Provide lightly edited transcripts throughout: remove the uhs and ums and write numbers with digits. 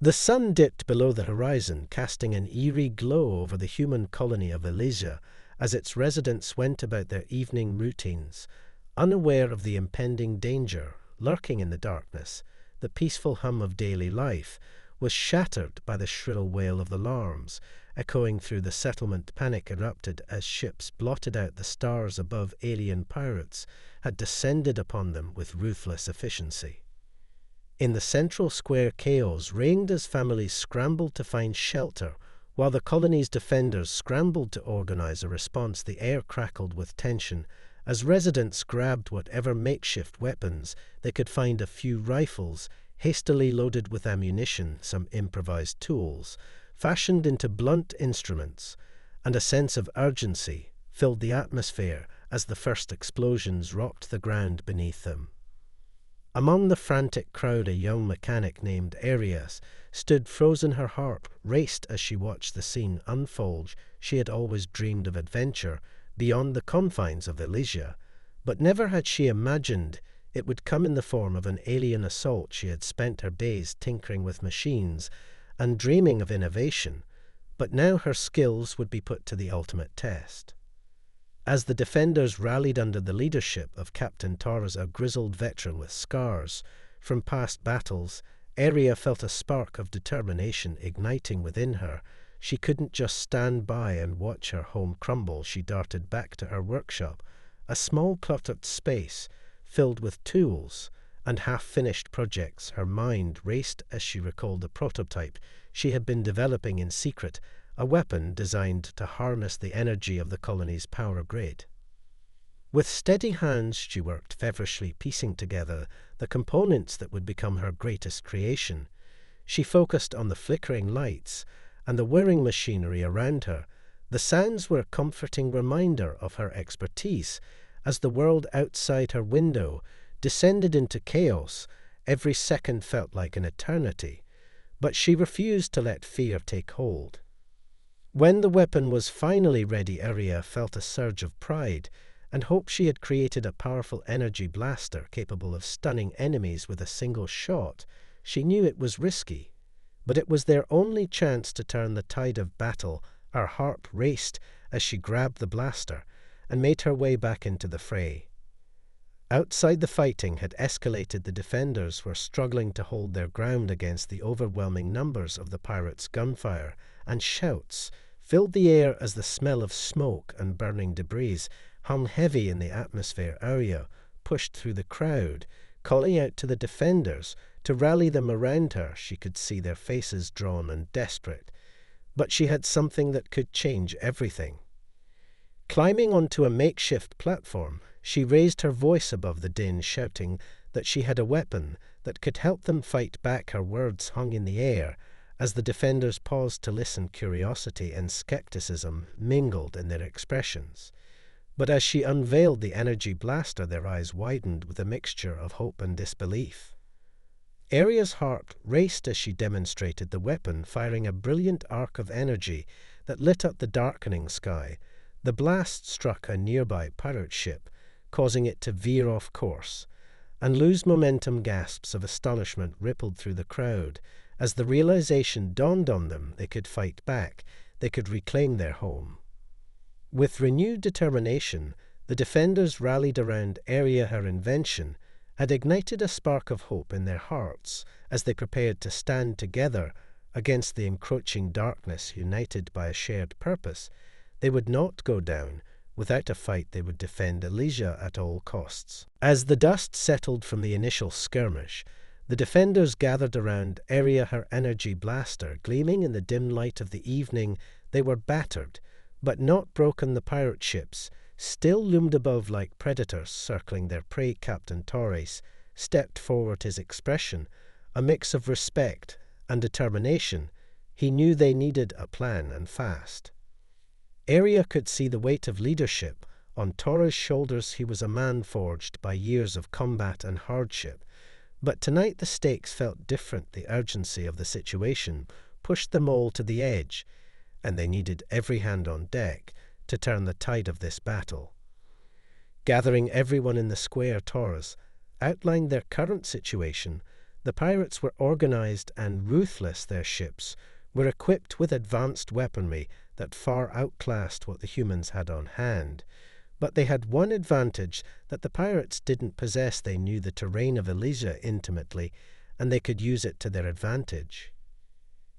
The sun dipped below the horizon, casting an eerie glow over the human colony of Elysia as its residents went about their evening routines, unaware of the impending danger lurking in the darkness. The peaceful hum of daily life was shattered by the shrill wail of the alarms, echoing through the settlement. Panic erupted as ships blotted out the stars above. Alien pirates had descended upon them with ruthless efficiency. In the central square, chaos reigned as families scrambled to find shelter, while the colony's defenders scrambled to organize a response. The air crackled with tension as residents grabbed whatever makeshift weapons they could find. A few rifles, hastily loaded with ammunition, some improvised tools, fashioned into blunt instruments, and a sense of urgency filled the atmosphere as the first explosions rocked the ground beneath them. Among the frantic crowd, a young mechanic named Arias stood frozen. Her heart raced as she watched the scene unfold. She had always dreamed of adventure beyond the confines of Elysia, but never had she imagined it would come in the form of an alien assault. She had spent her days tinkering with machines and dreaming of innovation, but now her skills would be put to the ultimate test. As the defenders rallied under the leadership of Captain Torres, a grizzled veteran with scars from past battles, Aria felt a spark of determination igniting within her. She couldn't just stand by and watch her home crumble. She darted back to her workshop, a small cluttered space filled with tools and half-finished projects. Her mind raced as she recalled a prototype she had been developing in secret, a weapon designed to harness the energy of the colony's power grid. With steady hands, she worked feverishly, piecing together the components that would become her greatest creation. She focused on the flickering lights and the whirring machinery around her. The sounds were a comforting reminder of her expertise. As the world outside her window descended into chaos, every second felt like an eternity, but she refused to let fear take hold. When the weapon was finally ready, Aria felt a surge of pride and hope. She had created a powerful energy blaster capable of stunning enemies with a single shot. She knew it was risky, but it was their only chance to turn the tide of battle. Her heart raced as she grabbed the blaster and made her way back into the fray. Outside, the fighting had escalated. The defenders were struggling to hold their ground against the overwhelming numbers of the pirates' gunfire, and shouts filled the air as the smell of smoke and burning debris hung heavy in the atmosphere. Aria pushed through the crowd, calling out to the defenders to rally them around her. She could see their faces drawn and desperate, but she had something that could change everything. Climbing onto a makeshift platform, she raised her voice above the din, shouting that she had a weapon that could help them fight back. Her words hung in the air as the defenders paused to listen. Curiosity and skepticism mingled in their expressions. But as she unveiled the energy blaster, their eyes widened with a mixture of hope and disbelief. Aria's heart raced as she demonstrated the weapon, firing a brilliant arc of energy that lit up the darkening sky. The blast struck a nearby pirate ship, causing it to veer off course and lose momentum. Gasps of astonishment rippled through the crowd as the realization dawned on them. They could fight back. They could reclaim their home. With renewed determination, the defenders rallied around Aria. Her invention had ignited a spark of hope in their hearts as they prepared to stand together against the encroaching darkness. United by a shared purpose, they would not go down without a fight. They would defend Elysia at all costs. As the dust settled from the initial skirmish, the defenders gathered around Aria, her energy blaster gleaming in the dim light of the evening. They were battered, but not broken. The pirate ships still loomed above like predators circling their prey. Captain Torres stepped forward, his expression a mix of respect and determination. He knew they needed a plan, and fast. Aria could see the weight of leadership on Torres' shoulders. He was a man forged by years of combat and hardship. But tonight the stakes felt different. The urgency of the situation pushed them all to the edge, and they needed every hand on deck to turn the tide of this battle. Gathering everyone in the square, Torres outlined their current situation. The pirates were organized and ruthless. Their ships were equipped with advanced weaponry that far outclassed what the humans had on hand. But they had one advantage that the pirates didn't possess. They knew the terrain of Elysia intimately, and they could use it to their advantage.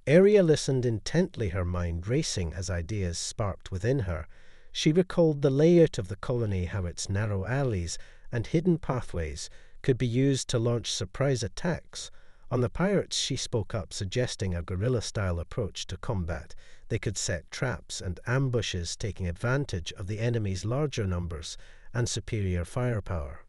Arya listened intently, her mind racing as ideas sparked within her. She recalled the layout of the colony, how its narrow alleys and hidden pathways could be used to launch surprise attacks. On the pirates, she spoke up, suggesting a guerrilla-style approach to combat. They could set traps and ambushes, taking advantage of the enemy's larger numbers and superior firepower.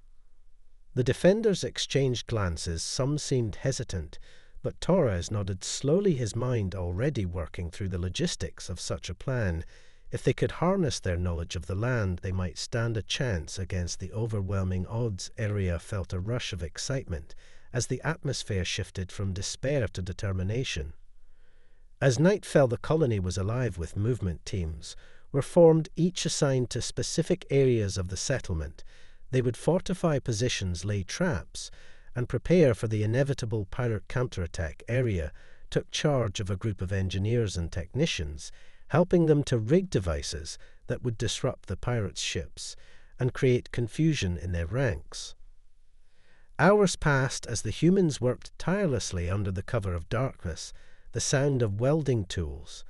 The defenders exchanged glances. Some seemed hesitant, but Torres nodded slowly, his mind already working through the logistics of such a plan. If they could harness their knowledge of the land, they might stand a chance against the overwhelming odds. Arya felt a rush of excitement as the atmosphere shifted from despair to determination. As night fell, the colony was alive with movement. Teams were formed, each assigned to specific areas of the settlement. They would fortify positions, lay traps, and prepare for the inevitable pirate counterattack. Arya took charge of a group of engineers and technicians, helping them to rig devices that would disrupt the pirates' ships and create confusion in their ranks. Hours passed as the humans worked tirelessly under the cover of darkness. The sound of welding tools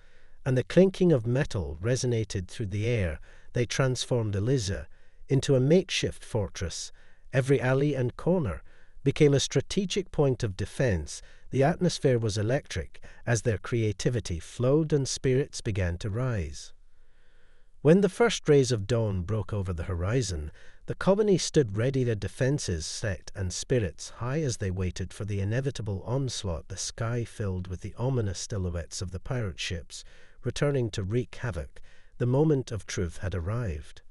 and the clinking of metal resonated through the air. They transformed Elysia into a makeshift fortress. Every alley and corner became a strategic point of defense. The atmosphere was electric as their creativity flowed and spirits began to rise. When the first rays of dawn broke over the horizon, the colony stood ready, their defenses set and spirits high as they waited for the inevitable onslaught. The sky filled with the ominous silhouettes of the pirate ships, returning to wreak havoc. The moment of truth had arrived.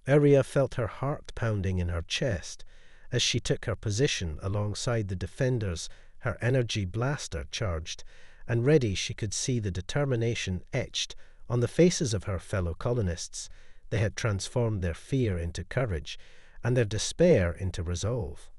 Arya felt her heart pounding in her chest as she took her position alongside the defenders, her energy blaster charged and ready. She could see the determination etched on the faces of her fellow colonists. They had transformed their fear into courage and their despair into resolve.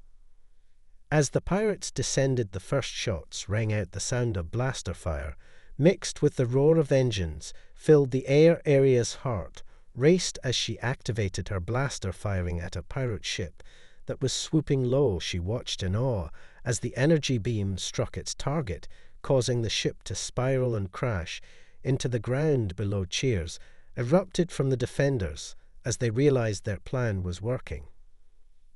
As the pirates descended, the first shots rang out. The sound of blaster fire, mixed with the roar of engines, filled the air. Arya's heart raced as she activated her blaster, firing at a pirate ship that was swooping low. She watched in awe as the energy beam struck its target, causing the ship to spiral and crash into the ground below. Cheers erupted from the defenders as they realized their plan was working.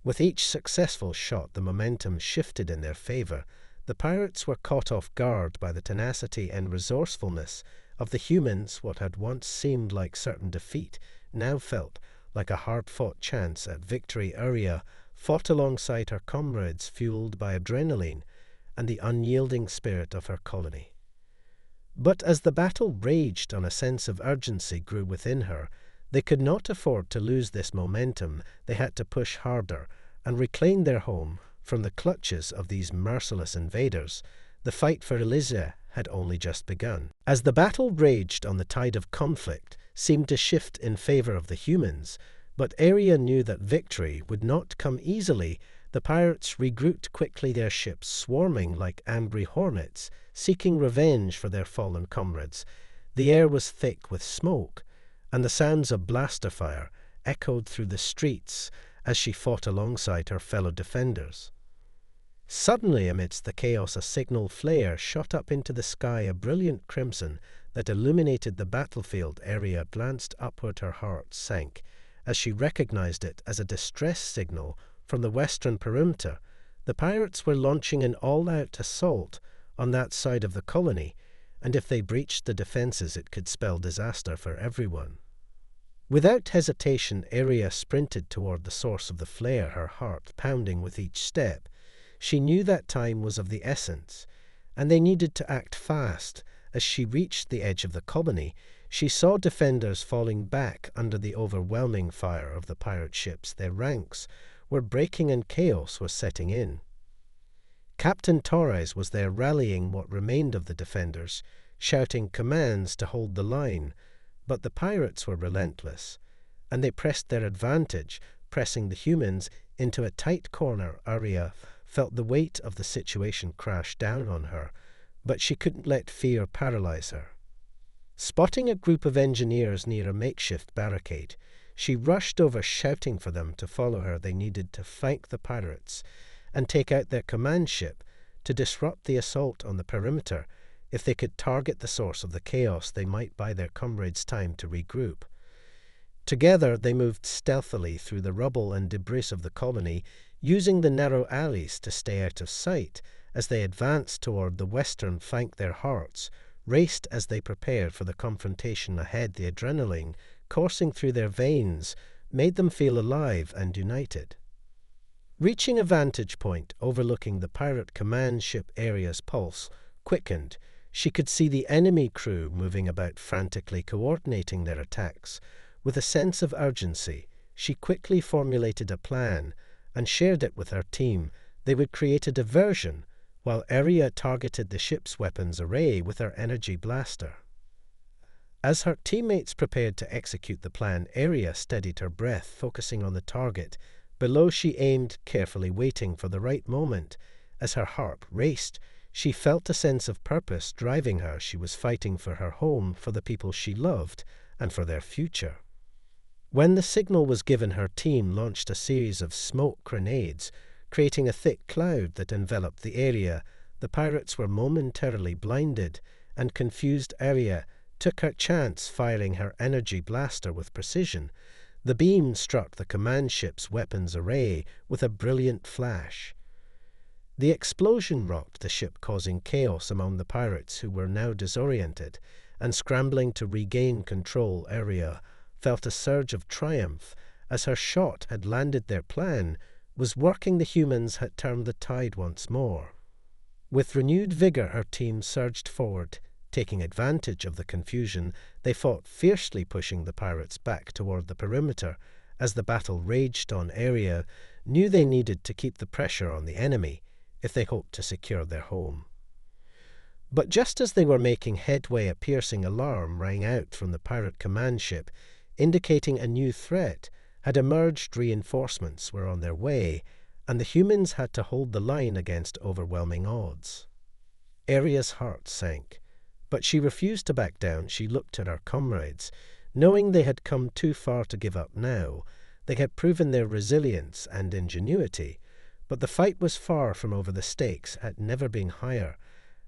With each successful shot, the momentum shifted in their favor. The pirates were caught off guard by the tenacity and resourcefulness of the humans. What had once seemed like certain defeat now felt like a hard-fought chance at victory. Arya fought alongside her comrades, fueled by adrenaline and the unyielding spirit of her colony. But as the battle raged on, a sense of urgency grew within her. They could not afford to lose this momentum. They had to push harder and reclaim their home from the clutches of these merciless invaders. The fight for Elysia had only just begun. As the battle raged on, the tide of conflict seemed to shift in favor of the humans, but Arya knew that victory would not come easily. The pirates regrouped quickly, their ships swarming like angry hornets, seeking revenge for their fallen comrades. The air was thick with smoke, and the sounds of blaster fire echoed through the streets as she fought alongside her fellow defenders. Suddenly, amidst the chaos, a signal flare shot up into the sky, a brilliant crimson that illuminated the battlefield. Arya glanced upward, her heart sank as she recognized it as a distress signal from the western perimeter. The pirates were launching an all-out assault on that side of the colony, and if they breached the defenses, it could spell disaster for everyone. Without hesitation, Arya sprinted toward the source of the flare, her heart pounding with each step. She knew that time was of the essence, and they needed to act fast. As she reached the edge of the colony, she saw defenders falling back under the overwhelming fire of the pirate ships. Their ranks were breaking and chaos was setting in. Captain Torres was there, rallying what remained of the defenders, shouting commands to hold the line. But the pirates were relentless, and they pressed their advantage, pressing the humans into a tight corner. Arya felt the weight of the situation crash down on her, but she couldn't let fear paralyze her. Spotting a group of engineers near a makeshift barricade, she rushed over shouting for them to follow her. They needed to flank the pirates and take out their command ship to disrupt the assault on the perimeter. If they could target the source of the chaos, they might buy their comrades time to regroup. Together, they moved stealthily through the rubble and debris of the colony, using the narrow alleys to stay out of sight. As they advanced toward the western flank, their hearts raced as they prepared for the confrontation ahead. The adrenaline coursing through their veins made them feel alive and united. Reaching a vantage point overlooking the pirate command ship, Aria's pulse quickened. She could see the enemy crew moving about frantically, coordinating their attacks. With a sense of urgency, she quickly formulated a plan and shared it with her team. They would create a diversion while Aria targeted the ship's weapons array with her energy blaster. As her teammates prepared to execute the plan, Aria steadied her breath, focusing on the target. Below, she aimed carefully, waiting for the right moment. As her heart raced, she felt a sense of purpose driving her. She was fighting for her home, for the people she loved, and for their future. When the signal was given, her team launched a series of smoke grenades, creating a thick cloud that enveloped the area. The pirates were momentarily blinded, and confused Aria took her chance, firing her energy blaster with precision. The beam struck the command ship's weapons array with a brilliant flash. The explosion rocked the ship, causing chaos among the pirates, who were now disoriented and scrambling to regain control. Aria felt a surge of triumph as her shot had landed. Their plan was working. The humans had turned the tide once more. With renewed vigor, her team surged forward. Taking advantage of the confusion, they fought fiercely, pushing the pirates back toward the perimeter. As the battle raged on, Aria knew they needed to keep the pressure on the enemy if they hoped to secure their home. But just as they were making headway, a piercing alarm rang out from the pirate command ship, indicating a new threat had emerged. Reinforcements were on their way, and the humans had to hold the line against overwhelming odds. Aria's heart sank, but she refused to back down. She looked at her comrades, knowing they had come too far to give up now. They had proven their resilience and ingenuity, but the fight was far from over. The stakes had never been higher,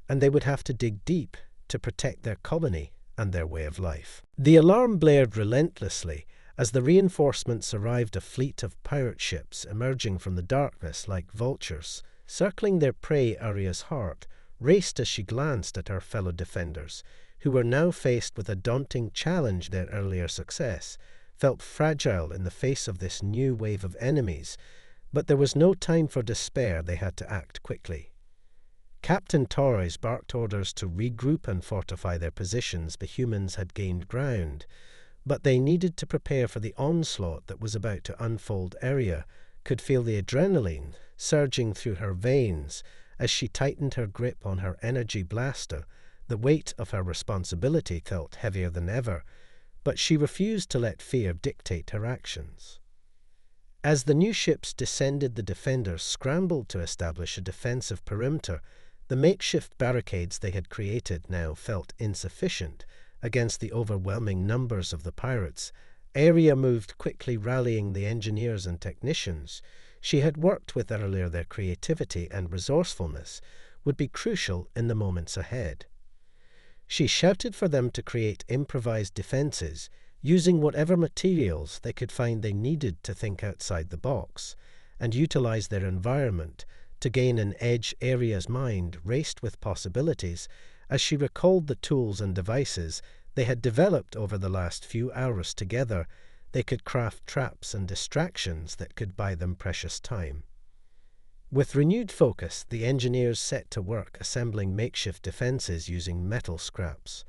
and they would have to dig deep to protect their colony and their way of life. The alarm blared relentlessly as the reinforcements arrived. A fleet of pirate ships emerging from the darkness like vultures, circling their prey. Aria's heart raced as she glanced at her fellow defenders, who were now faced with a daunting challenge. Their earlier success felt fragile in the face of this new wave of enemies, but there was no time for despair. They had to act quickly. Captain Torres barked orders to regroup and fortify their positions. The humans had gained ground, but they needed to prepare for the onslaught that was about to unfold. Aria could feel the adrenaline surging through her veins as she tightened her grip on her energy blaster. The weight of her responsibility felt heavier than ever, but she refused to let fear dictate her actions. As the new ships descended, the defenders scrambled to establish a defensive perimeter. The makeshift barricades they had created now felt insufficient against the overwhelming numbers of the pirates. Aria moved quickly, rallying the engineers and technicians she had worked with earlier. Their creativity and resourcefulness would be crucial in the moments ahead. She shouted for them to create improvised defenses, using whatever materials they could find. They needed to think outside the box and utilize their environment to gain an edge. Aria's mind raced with possibilities as she recalled the tools and devices they had developed over the last few hours together. They could craft traps and distractions that could buy them precious time. With renewed focus, the engineers set to work assembling makeshift defenses using metal scraps,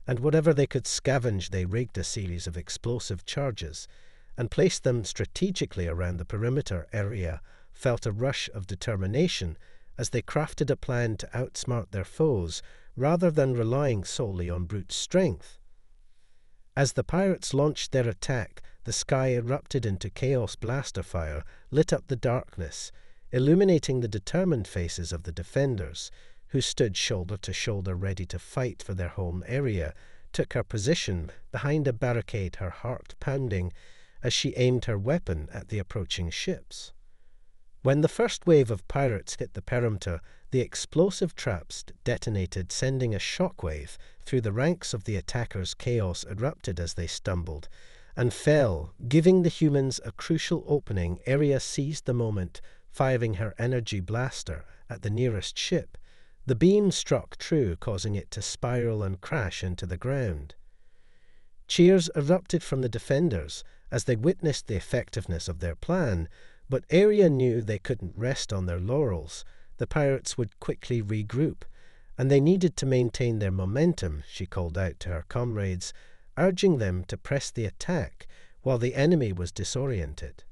and whatever they could scavenge. They rigged a series of explosive charges and placed them strategically around the perimeter. Aria felt a rush of determination as they crafted a plan to outsmart their foes rather than relying solely on brute strength. As the pirates launched their attack, the sky erupted into chaos. Blaster fire lit up the darkness, illuminating the determined faces of the defenders, who stood shoulder to shoulder ready to fight for their home area, took her position behind a barricade, her heart pounding as she aimed her weapon at the approaching ships. When the first wave of pirates hit the perimeter, the explosive traps detonated, sending a shockwave through the ranks of the attackers. Chaos erupted as they stumbled and fell, giving the humans a crucial opening. Arya seized the moment, firing her energy blaster at the nearest ship. The beam struck true, causing it to spiral and crash into the ground. Cheers erupted from the defenders as they witnessed the effectiveness of their plan, but Arya knew they couldn't rest on their laurels. The pirates would quickly regroup, and they needed to maintain their momentum. She called out to her comrades, urging them to press the attack while the enemy was disoriented.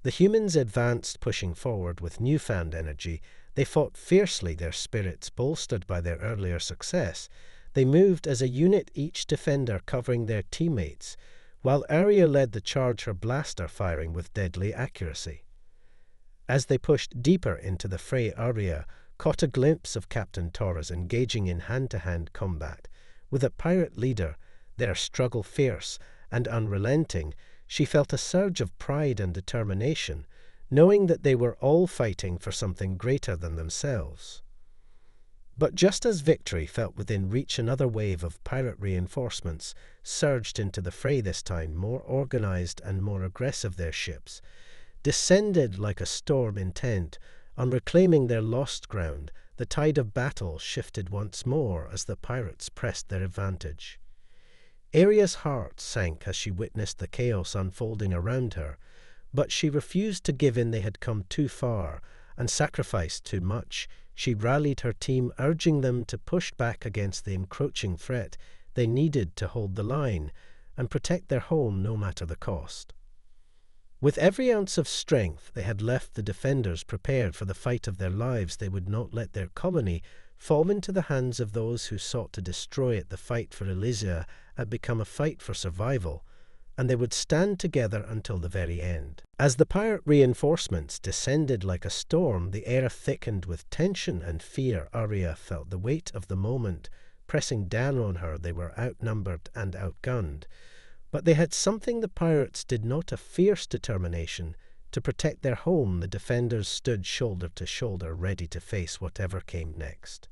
The humans advanced, pushing forward with newfound energy. They fought fiercely, their spirits bolstered by their earlier success. They moved as a unit, each defender covering their teammates, while Arya led the charge, her blaster firing with deadly accuracy. As they pushed deeper into the fray, Arya caught a glimpse of Captain Torres engaging in hand-to-hand combat with a pirate leader, their struggle fierce and unrelenting. She felt a surge of pride and determination, knowing that they were all fighting for something greater than themselves. But just as victory felt within reach, another wave of pirate reinforcements surged into the fray, this time more organized and more aggressive. Their ships descended like a storm, intent on reclaiming their lost ground. The tide of battle shifted once more as the pirates pressed their advantage. Arya's heart sank as she witnessed the chaos unfolding around her, but she refused to give in. They had come too far and sacrificed too much. She rallied her team, urging them to push back against the encroaching threat. They needed to hold the line and protect their home no matter the cost. With every ounce of strength they had left, the defenders prepared for the fight of their lives. They would not let their colony fall into the hands of those who sought to destroy it. The fight for Elysia had become a fight for survival, and they would stand together until the very end. As the pirate reinforcements descended like a storm, the air thickened with tension and fear. Arya felt the weight of the moment pressing down on her. They were outnumbered and outgunned, but they had something the pirates did not: a fierce determination to protect their home. The defenders stood shoulder to shoulder, ready to face whatever came next.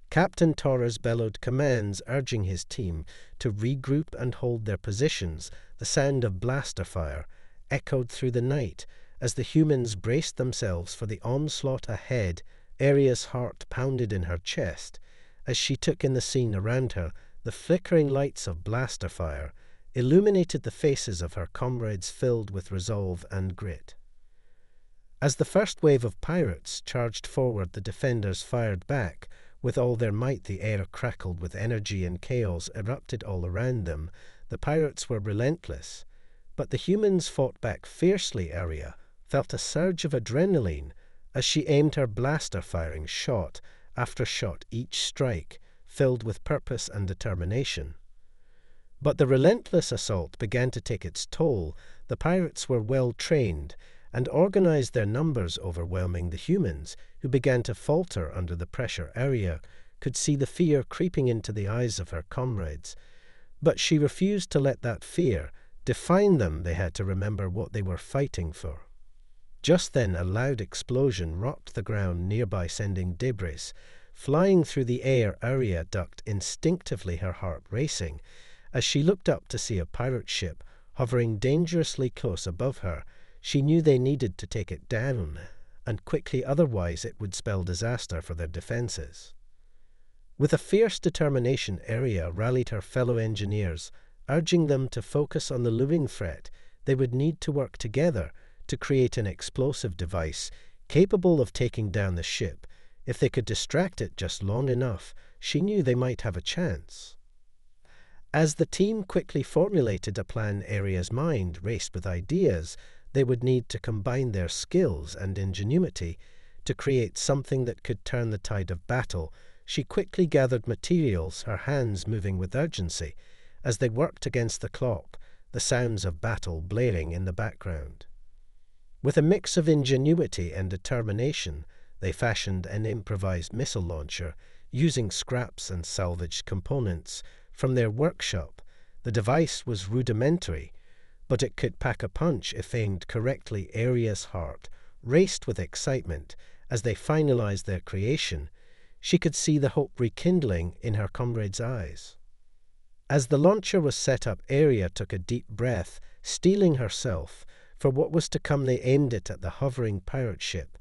Captain Torres bellowed commands, urging his team to regroup and hold their positions. The sound of blaster fire echoed through the night as the humans braced themselves for the onslaught ahead. Arya's heart pounded in her chest as she took in the scene around her. The flickering lights of blaster fire illuminated the faces of her comrades, filled with resolve and grit. As the first wave of pirates charged forward, the defenders fired back with all their might. The air crackled with energy and chaos erupted all around them. The pirates were relentless, but the humans fought back fiercely. Arya felt a surge of adrenaline as she aimed her blaster, firing shot after shot, each strike filled with purpose and determination. But the relentless assault began to take its toll. The pirates were well trained and organized, their numbers overwhelming the humans, who began to falter under the pressure. Arya could see the fear creeping into the eyes of her comrades, but she refused to let that fear define them. They had to remember what they were fighting for. Just then a loud explosion rocked the ground nearby, sending debris flying through the air. Arya ducked instinctively, her heart racing, as she looked up to see a pirate ship hovering dangerously close above her. She knew they needed to take it down, and quickly, otherwise it would spell disaster for their defenses. With a fierce determination, Arya rallied her fellow engineers, urging them to focus on the looming threat. They would need to work together to create an explosive device capable of taking down the ship. If they could distract it just long enough, she knew they might have a chance. As the team quickly formulated a plan, Arya's mind raced with ideas. They would need to combine their skills and ingenuity to create something that could turn the tide of battle. She quickly gathered materials, her hands moving with urgency as they worked against the clock, the sounds of battle blaring in the background. With a mix of ingenuity and determination, they fashioned an improvised missile launcher using scraps and salvaged components from their workshop. The device was rudimentary, but it could pack a punch if aimed correctly. Aria's heart raced with excitement as they finalized their creation. She could see the hope rekindling in her comrades' eyes. As the launcher was set up, Aria took a deep breath, steeling herself for what was to come. They aimed it at the hovering pirate ship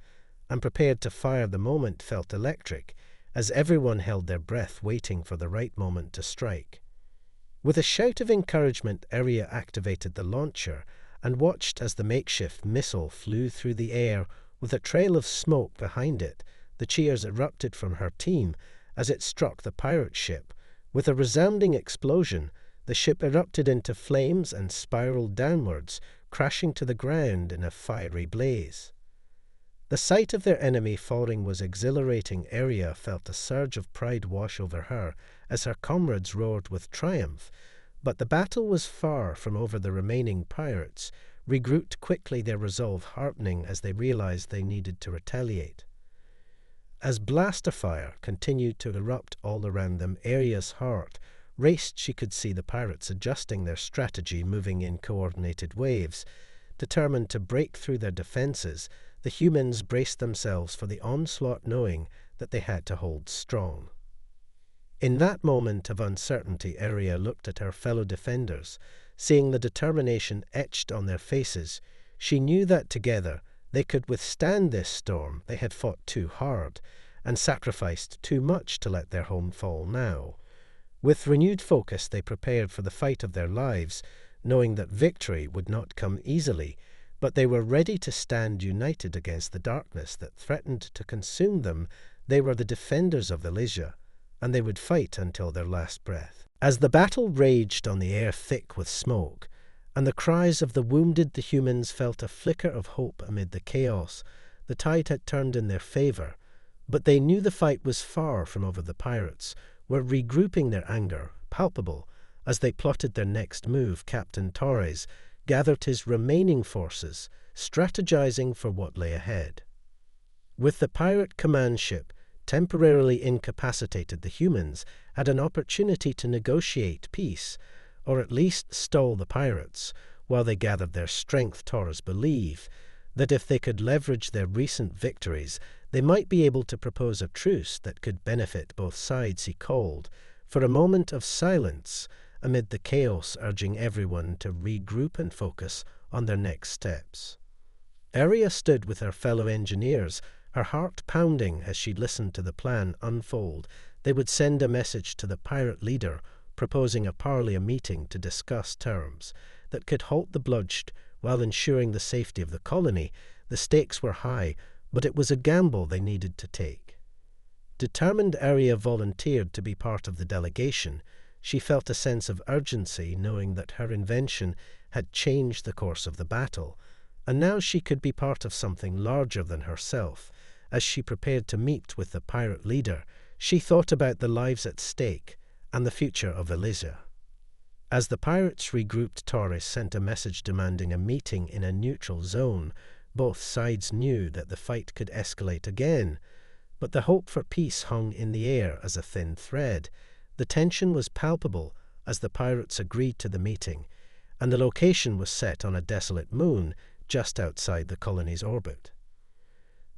and prepared to fire. The moment felt electric as everyone held their breath, waiting for the right moment to strike. With a shout of encouragement, Aria activated the launcher and watched as the makeshift missile flew through the air with a trail of smoke behind it. The cheers erupted from her team as it struck the pirate ship. With a resounding explosion, the ship erupted into flames and spiraled downwards, crashing to the ground in a fiery blaze. The sight of their enemy falling was exhilarating. Aria felt a surge of pride wash over her as her comrades roared with triumph. But the battle was far from over. The remaining pirates regrouped quickly, their resolve hardening as they realized they needed to retaliate. As blaster fire continued to erupt all around them, Aria's heart raced. She could see the pirates adjusting their strategy, moving in coordinated waves. Determined to break through their defenses, the humans braced themselves for the onslaught, knowing that they had to hold strong. In that moment of uncertainty, Aria looked at her fellow defenders. Seeing the determination etched on their faces, she knew that together they could withstand this storm. They had fought too hard and sacrificed too much to let their home fall now. With renewed focus, they prepared for the fight of their lives, knowing that victory would not come easily, but they were ready to stand united against the darkness that threatened to consume them. They were the defenders of Elysia, and they would fight until their last breath. As the battle raged on the air thick with smoke, and the cries of the wounded, the humans felt a flicker of hope amid the chaos. The tide had turned in their favor, but they knew the fight was far from over. The pirates were regrouping, their anger palpable as they plotted their next move. Captain Torres gathered his remaining forces, strategizing for what lay ahead. With the pirate command ship temporarily incapacitated, the humans had an opportunity to negotiate peace, or at least stall the pirates, while they gathered their strength. Torres believed that if they could leverage their recent victories, they might be able to propose a truce that could benefit both sides. He called for a moment of silence amid the chaos, urging everyone to regroup and focus on their next steps. Aria stood with her fellow engineers, her heart pounding as she listened to the plan unfold. They would send a message to the pirate leader, proposing a parley meeting to discuss terms that could halt the bloodshed while ensuring the safety of the colony. The stakes were high, but it was a gamble they needed to take. Determined, Aria volunteered to be part of the delegation. She felt a sense of urgency, knowing that her invention had changed the course of the battle, and now she could be part of something larger than herself. As she prepared to meet with the pirate leader, she thought about the lives at stake and the future of Elysia. As the pirates regrouped, Torres sent a message demanding a meeting in a neutral zone. Both sides knew that the fight could escalate again, but the hope for peace hung in the air as a thin thread. The tension was palpable as the pirates agreed to the meeting, and the location was set on a desolate moon just outside the colony's orbit.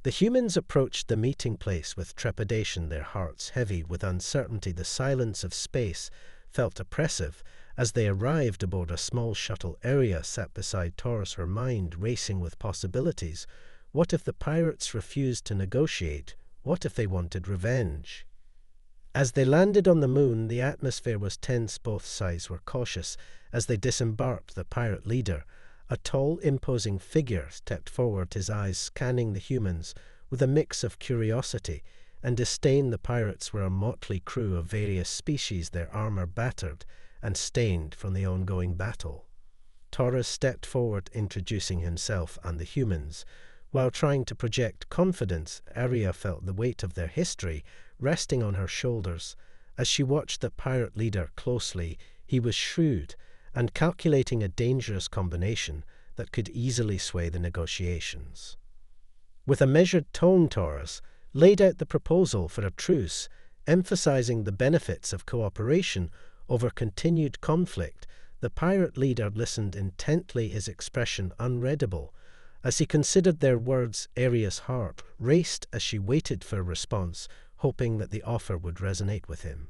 The humans approached the meeting place with trepidation, their hearts heavy with uncertainty. The silence of space felt oppressive as they arrived aboard a small shuttle. Aria sat beside Taurus, her mind racing with possibilities. What if the pirates refused to negotiate? What if they wanted revenge? As they landed on the moon, the atmosphere was tense. Both sides were cautious. As they disembarked, the pirate leader, a tall, imposing figure, stepped forward, his eyes scanning the humans with a mix of curiosity and disdain. The pirates were a motley crew of various species, their armor battered and stained from the ongoing battle. Taurus stepped forward, introducing himself and the humans. While trying to project confidence, Aria felt the weight of their history resting on her shoulders. As she watched the pirate leader closely, he was shrewd and calculating a dangerous combination. that could easily sway the negotiations. With a measured tone, Taurus laid out the proposal for a truce, emphasizing the benefits of cooperation over continued conflict. The pirate leader listened intently, his expression unreadable. As he considered their words, Aria's heart raced as she waited for a response, hoping that the offer would resonate with him.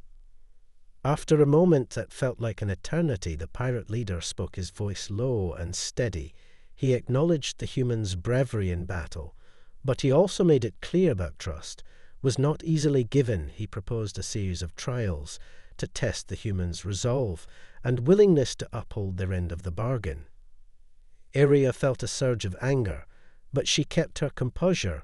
After a moment that felt like an eternity, the pirate leader spoke, his voice low and steady. He acknowledged the humans' bravery in battle, but he also made it clear that trust was not easily given. He proposed a series of trials to test the humans' resolve and willingness to uphold their end of the bargain. Aria felt a surge of anger, but she kept her composure,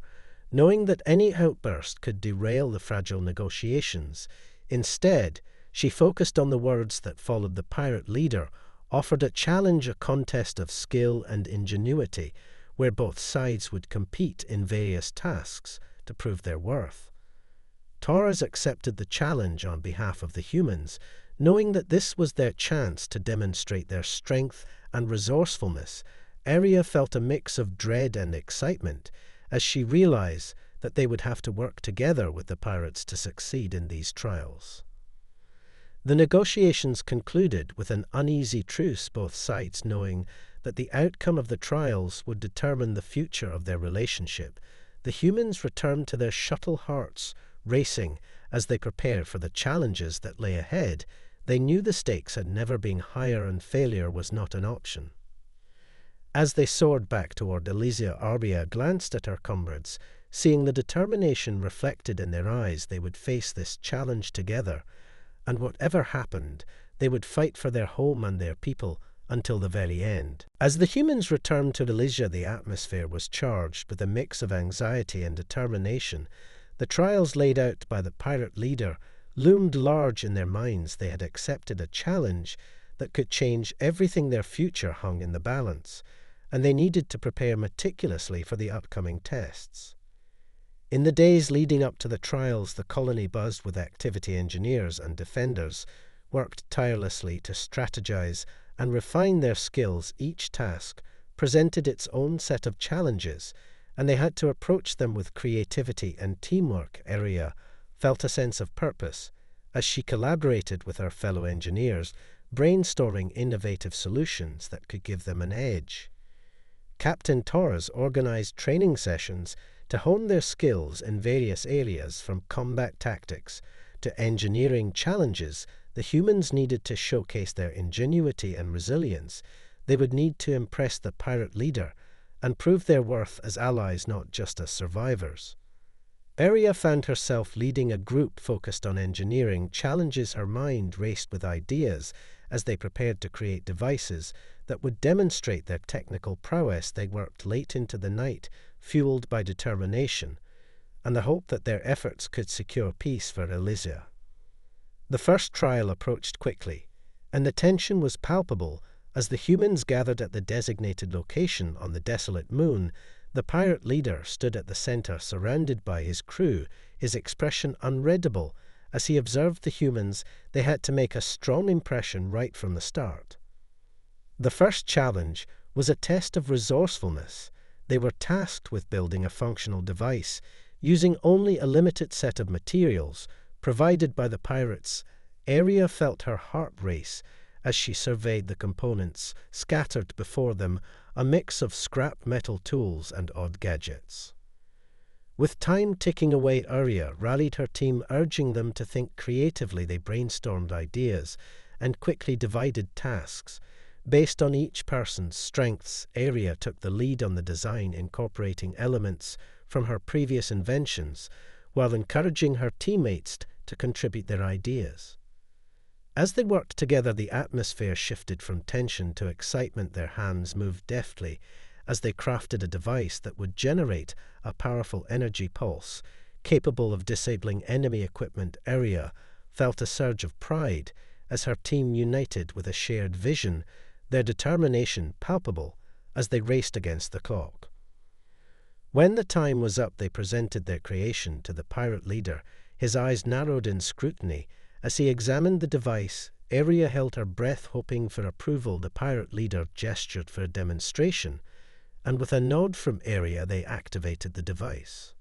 knowing that any outburst could derail the fragile negotiations. Instead, she focused on the words that followed. The pirate leader offered a challenge, a contest of skill and ingenuity, where both sides would compete in various tasks to prove their worth. Taurus accepted the challenge on behalf of the humans, knowing that this was their chance to demonstrate their strength and resourcefulness. Aria felt a mix of dread and excitement as she realized that they would have to work together with the pirates to succeed in these trials. The negotiations concluded with an uneasy truce, both sides knowing that the outcome of the trials would determine the future of their relationship. The humans returned to their shuttle, hearts racing as they prepared for the challenges that lay ahead. They knew the stakes had never been higher, and failure was not an option. As they soared back toward Elysia, Aria glanced at her comrades, seeing the determination reflected in their eyes. They would face this challenge together, and whatever happened, they would fight for their home and their people until the very end. As the humans returned to Elysia, the atmosphere was charged with a mix of anxiety and determination. The trials laid out by the pirate leader loomed large in their minds. They had accepted a challenge that could change everything. Their future hung in the balance, and they needed to prepare meticulously for the upcoming tests. In the days leading up to the trials, the colony buzzed with activity. Engineers and defenders worked tirelessly to strategize and refine their skills. Each task presented its own set of challenges, and they had to approach them with creativity and teamwork. Aria felt a sense of purpose as she collaborated with her fellow engineers, brainstorming innovative solutions that could give them an edge. Captain Taurus organized training sessions to hone their skills in various areas, from combat tactics to engineering challenges. The humans needed to showcase their ingenuity and resilience. They would need to impress the pirate leader and prove their worth as allies, not just as survivors. Aria found herself leading a group focused on engineering challenges. Her mind raced with ideas as they prepared to create devices that would demonstrate their technical prowess. They worked late into the night, fueled by determination and the hope that their efforts could secure peace for Elysia. The first trial approached quickly, and the tension was palpable as the humans gathered at the designated location on the desolate moon. The pirate leader stood at the center, surrounded by his crew, his expression unreadable. As he observed the humans, they had to make a strong impression right from the start. The first challenge was a test of resourcefulness. They were tasked with building a functional device, using only a limited set of materials provided by the pirates. Aria felt her heart race as she surveyed the components scattered before them, a mix of scrap metal tools and odd gadgets. With time ticking away, Aria rallied her team, urging them to think creatively. They brainstormed ideas and quickly divided tasks. Based on each person's strengths, Aria took the lead on the design, incorporating elements from her previous inventions, while encouraging her teammates to contribute their ideas. As they worked together, the atmosphere shifted from tension to excitement. Their hands moved deftly as they crafted a device that would generate a powerful energy pulse, capable of disabling enemy equipment. Aria felt a surge of pride as her team united with a shared vision, their determination palpable as they raced against the clock. When the time was up, they presented their creation to the pirate leader. His eyes narrowed in scrutiny as he examined the device. Aria held her breath, hoping for approval. The pirate leader gestured for a demonstration, and with a nod from Aria, they activated the device.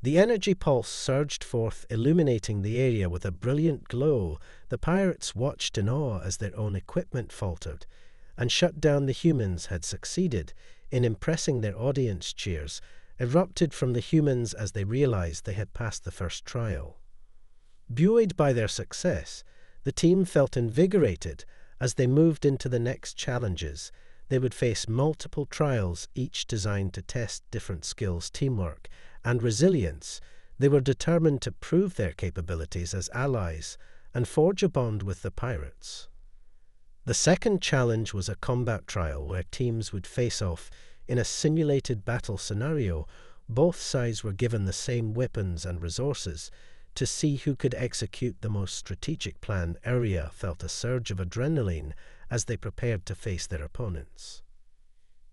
The energy pulse surged forth, illuminating the area with a brilliant glow. The pirates watched in awe as their own equipment faltered, and shut down the humans had succeeded in impressing their audience. Cheers erupted from the humans as they realized they had passed the first trial. Buoyed by their success, the team felt invigorated as they moved into the next challenges. They would face multiple trials, each designed to test different skills, teamwork, and resilience. They were determined to prove their capabilities as allies and forge a bond with the pirates. The second challenge was a combat trial where teams would face off in a simulated battle scenario. Both sides were given the same weapons and resources to see who could execute the most strategic plan. Aria felt a surge of adrenaline as they prepared to face their opponents.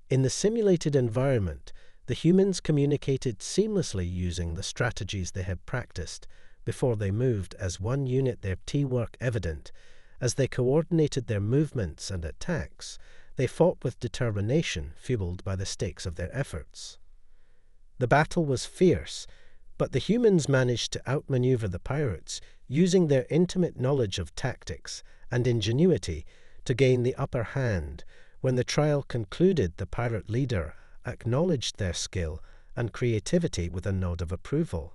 In the simulated environment, the humans communicated seamlessly using the strategies they had practiced before they moved as one unit, their teamwork evident. As they coordinated their movements and attacks, they fought with determination, fueled by the stakes of their efforts. The battle was fierce, but the humans managed to outmaneuver the pirates, using their intimate knowledge of tactics and ingenuity to gain the upper hand. When the trial concluded, the pirate leader acknowledged their skill and creativity with a nod of approval.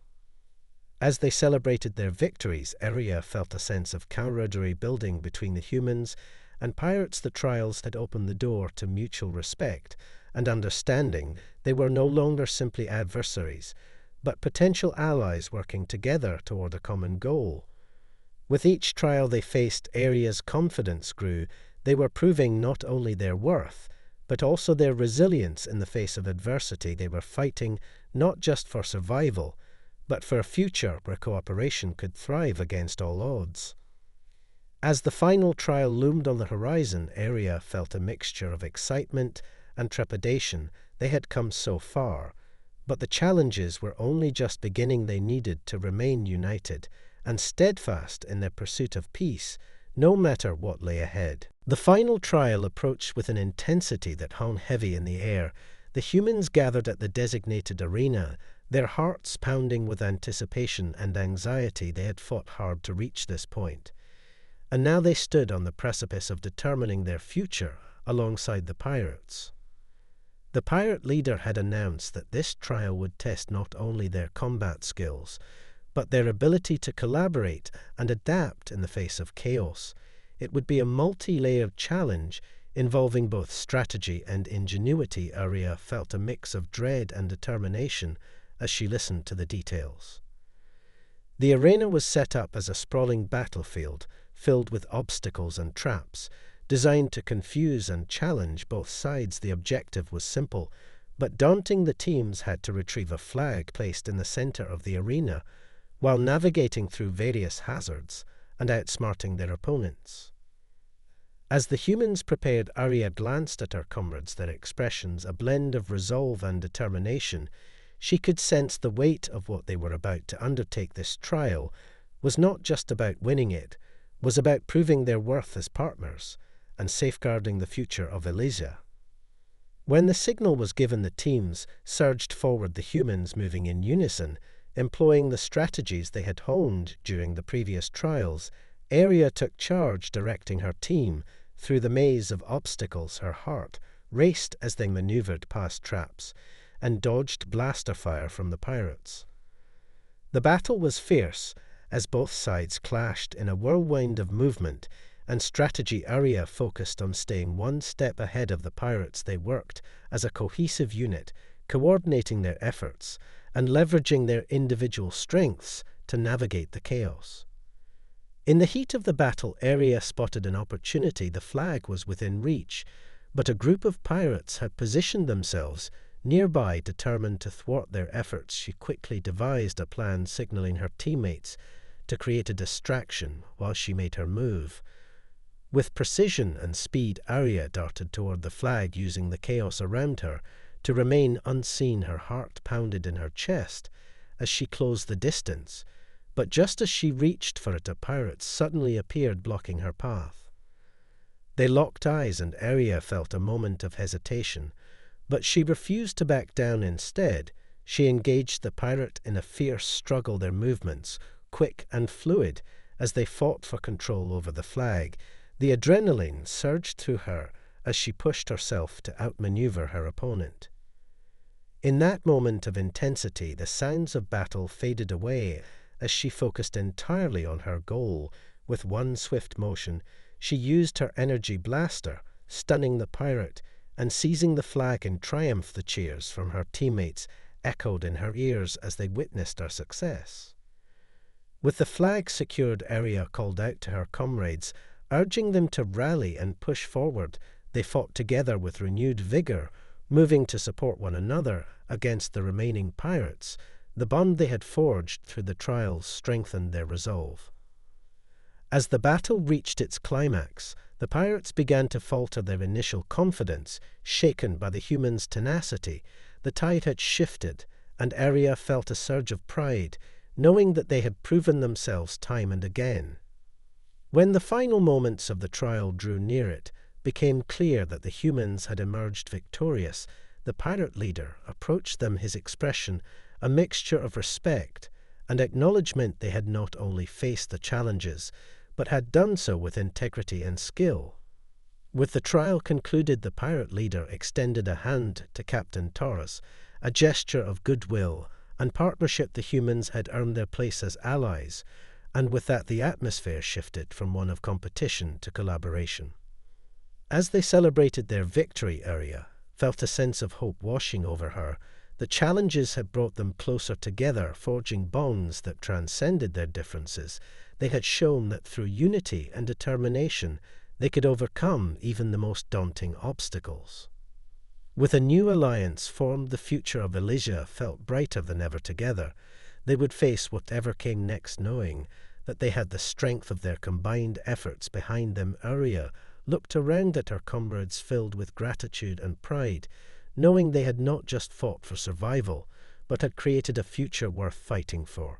As they celebrated their victories, Aria felt a sense of camaraderie building between the humans and pirates. The trials had opened the door to mutual respect and understanding. They were no longer simply adversaries, but potential allies working together toward a common goal. With each trial they faced, Aria's confidence grew. They were proving not only their worth, but also their resilience in the face of adversity. They were fighting not just for survival, but for a future where cooperation could thrive against all odds. As the final trial loomed on the horizon, Aria felt a mixture of excitement and trepidation. They had come so far, but the challenges were only just beginning. They needed to remain united and steadfast in their pursuit of peace, no matter what lay ahead. The final trial approached with an intensity that hung heavy in the air. The humans gathered at the designated arena, their hearts pounding with anticipation and anxiety. They had fought hard to reach this point, and now they stood on the precipice of determining their future alongside the pirates. The pirate leader had announced that this trial would test not only their combat skills, but their ability to collaborate and adapt in the face of chaos. It would be a multi-layered challenge involving both strategy and ingenuity. Aria felt a mix of dread and determination as she listened to the details. The arena was set up as a sprawling battlefield filled with obstacles and traps, designed to confuse and challenge both sides. The objective was simple, but daunting. The teams had to retrieve a flag placed in the center of the arena, while navigating through various hazards and outsmarting their opponents. As the humans prepared, Aria glanced at her comrades, their expressions a blend of resolve and determination. She could sense the weight of what they were about to undertake. This trial was not just about winning, it was about proving their worth as partners and safeguarding the future of Elysia. When the signal was given, the teams surged forward, the humans moving in unison, employing the strategies they had honed during the previous trials. Aria took charge, directing her team through the maze of obstacles. Her heart raced as they maneuvered past traps and dodged blaster fire from the pirates. The battle was fierce as both sides clashed in a whirlwind of movement and strategy. Aria focused on staying one step ahead of the pirates. They worked as a cohesive unit, coordinating their efforts and leveraging their individual strengths to navigate the chaos. In the heat of the battle, Aria spotted an opportunity. The flag was within reach, but a group of pirates had positioned themselves nearby, determined to thwart their efforts. She quickly devised a plan, signaling her teammates to create a distraction while she made her move. With precision and speed, Aria darted toward the flag, using the chaos around her to remain unseen. Her heart pounded in her chest as she closed the distance, but just as she reached for it, a pirate suddenly appeared, blocking her path. They locked eyes, and Arya felt a moment of hesitation, but she refused to back down. Instead, she engaged the pirate in a fierce struggle, their movements quick and fluid as they fought for control over the flag. The adrenaline surged through her as she pushed herself to outmaneuver her opponent. In that moment of intensity, the sounds of battle faded away as she focused entirely on her goal. With one swift motion, she used her energy blaster, stunning the pirate and seizing the flag in triumph. The cheers from her teammates echoed in her ears as they witnessed her success. With the flag secured, Arya called out to her comrades, urging them to rally and push forward. They fought together with renewed vigor, moving to support one another against the remaining pirates. The bond they had forged through the trials strengthened their resolve. As the battle reached its climax, the pirates began to falter their initial confidence, shaken by the humans' tenacity. The tide had shifted, and Arya felt a surge of pride, knowing that they had proven themselves time and again. When the final moments of the trial drew near, it became clear that the humans had emerged victorious. The pirate leader approached them, his expression a mixture of respect and acknowledgement. They had not only faced the challenges, but had done so with integrity and skill. With the trial concluded, the pirate leader extended a hand to Captain Taurus, a gesture of goodwill and partnership. The humans had earned their place as allies, and with that the atmosphere shifted from one of competition to collaboration. As they celebrated their victory, Arya felt a sense of hope washing over her. The challenges had brought them closer together, forging bonds that transcended their differences. They had shown that through unity and determination they could overcome even the most daunting obstacles. With a new alliance formed, the future of Elysia felt brighter than ever. Together, they would face whatever came next, knowing that they had the strength of their combined efforts behind them. Arya looked around at her comrades, filled with gratitude and pride, knowing they had not just fought for survival, but had created a future worth fighting for.